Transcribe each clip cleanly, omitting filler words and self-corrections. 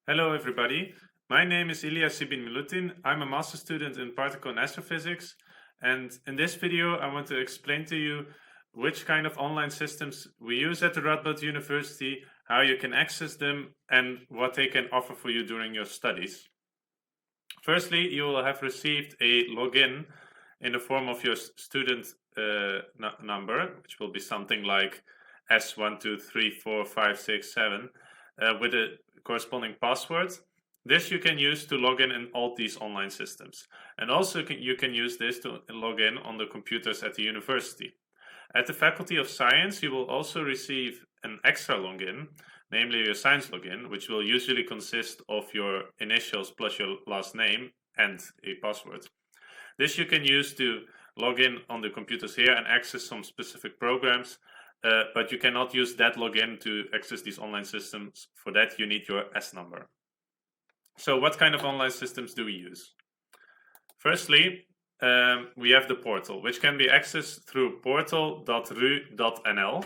Hello everybody, my name is Ilija Sibin Milutin. I'm a master student in particle and astrophysics, and in this video I want to explain to you which kind of online systems we use at the Radboud University, how you can access them, and what they can offer for you during your studies. Firstly, you will have received a login in the form of your student number, which will be something like S12345667 with a corresponding password. This you can use to log in all these online systems. And also you can use this to log in on the computers at the university. At the Faculty of Science, you will also receive an extra login, namely your science login, which will usually consist of your initials plus your last name and a password. This you can use to log in on the computers here and access some specific programs, but you cannot use that login to access these online systems. For that, you need your S number. So what kind of online systems do we use? Firstly, we have the portal, which can be accessed through portal.ru.nl.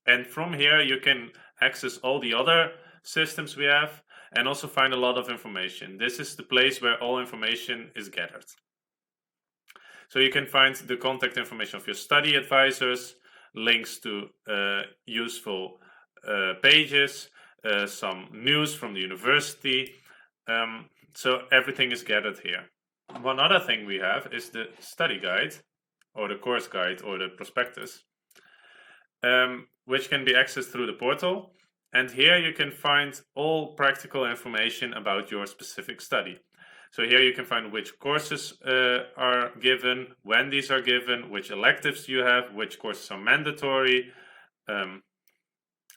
And from here, you can access all the other systems we have and also find a lot of information. This is the place where all information is gathered. So you can find the contact information of your study advisors, links to useful pages, some news from the university. So everything is gathered here. One other thing we have is the study guide, or the course guide, or the prospectus, which can be accessed through the portal. And here you can find all practical information about your specific study. So here you can find which courses are given, when these are given, which electives you have, which courses are mandatory,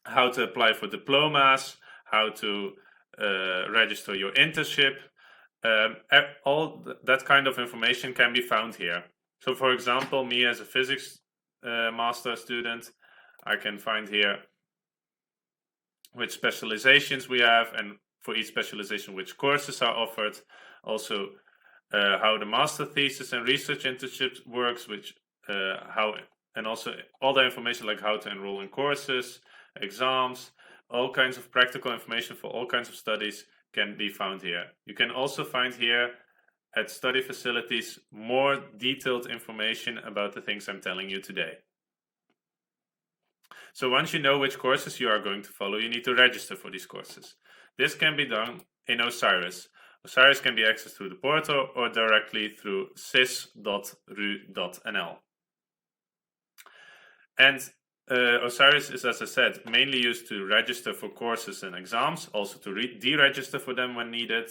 how to apply for diplomas, how to register your internship. All that kind of information can be found here. So for example, me as a physics master student, I can find here which specializations we have, and for each specialization which courses are offered. Also how the master thesis and research internship works, and also all the information like how to enroll in courses, exams, all kinds of practical information for all kinds of studies can be found here. You can also find here at study facilities more detailed information about the things I'm telling you today. So once you know which courses you are going to follow, you need to register for these courses. This can be done in Osiris. Osiris can be accessed through the portal or directly through cis.ru.nl. And Osiris is, as I said, mainly used to register for courses and exams, also to deregister for them when needed.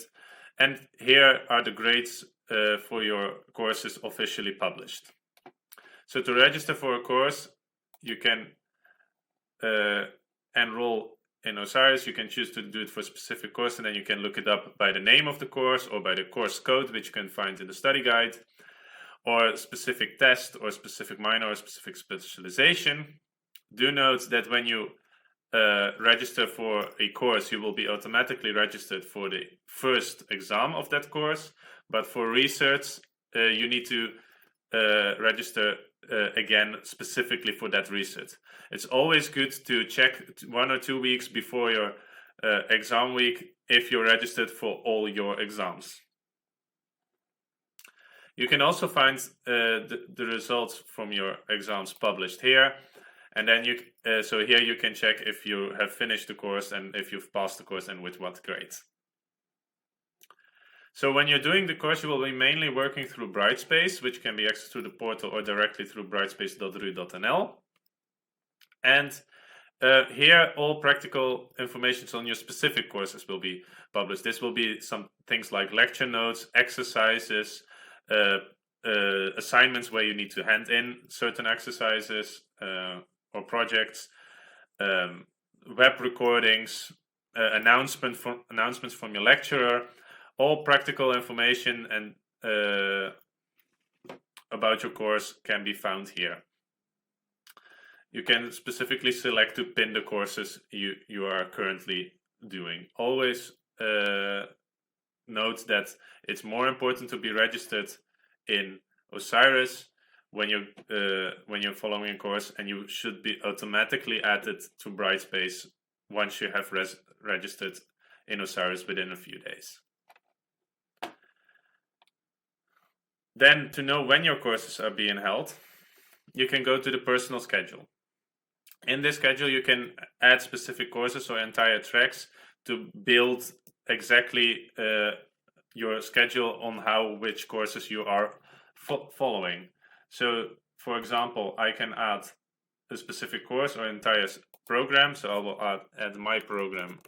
And here are the grades for your courses officially published. So to register for a course, you can enroll in Osiris. You can choose to do it for a specific course, and then you can look it up by the name of the course or by the course code, which you can find in the study guide, or a specific test or specific minor or specific specialization. Do note that when you register for a course, you will be automatically registered for the first exam of that course, but for research, you need to register again specifically for that research. It's always good to check 1 or 2 weeks before your exam week if you're registered for all your exams. You can also find the results from your exams published here, and then so here you can check if you have finished the course and if you've passed the course and with what grade. So when you're doing the course, you will be mainly working through Brightspace, which can be accessed through the portal or directly through brightspace.ru.nl. And here, all practical information on your specific courses will be published. This will be some things like lecture notes, exercises, assignments where you need to hand in certain exercises or projects, web recordings, announcements from your lecturer. All practical information and about your course can be found here. You can specifically select to pin the courses you are currently doing. Always note that it's more important to be registered in Osiris when you're following a course, and you should be automatically added to Brightspace once you have registered in Osiris within a few days. Then, to know when your courses are being held, you can go to the personal schedule. In this schedule, you can add specific courses or entire tracks to build exactly your schedule on which courses you are following. So, for example, I can add a specific course or entire program. So I will add my program,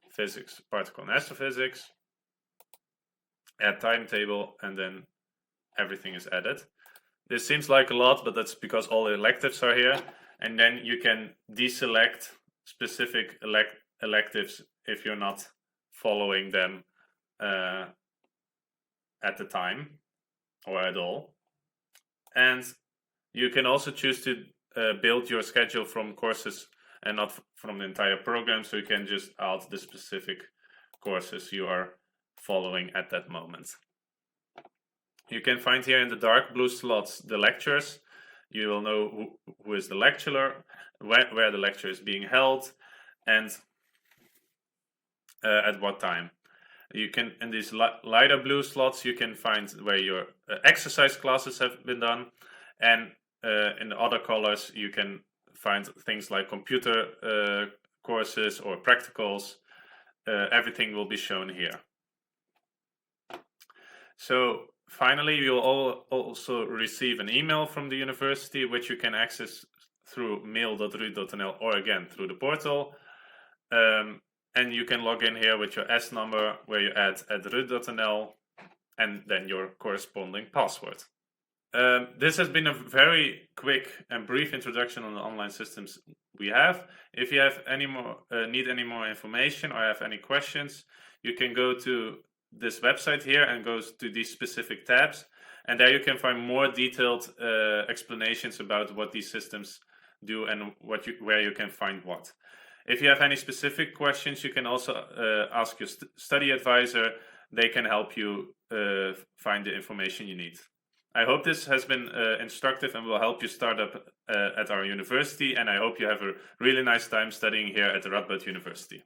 Physics, Particle and Astrophysics, add timetable, and then everything is added. This seems like a lot, but that's because all the electives are here. And then you can deselect specific electives if you're not following them at the time or at all. And you can also choose to build your schedule from courses and not from the entire program. So you can just add the specific courses you are following at that moment. You can find here in the dark blue slots the lectures. You will know who is the lecturer, where the lecture is being held, and at what time. You can, in these lighter blue slots, you can find where your exercise classes have been done, and in the other colors, you can find things like computer courses or practicals. Everything will be shown here. So finally, you will also receive an email from the university, which you can access through mail.rud.nl or again through the portal. And you can log in here with your S number, where you add @rud.nl and then your corresponding password. This has been a very quick and brief introduction on the online systems we have. If you have need any more information or have any questions, you can go to this website here and go to these specific tabs, and there you can find more detailed explanations about what these systems do and where you can find what. If you have any specific questions, you can also ask your study advisor. They can help you find the information you need. I hope this has been instructive and will help you start up at our university, and I hope you have a really nice time studying here at the Radboud University.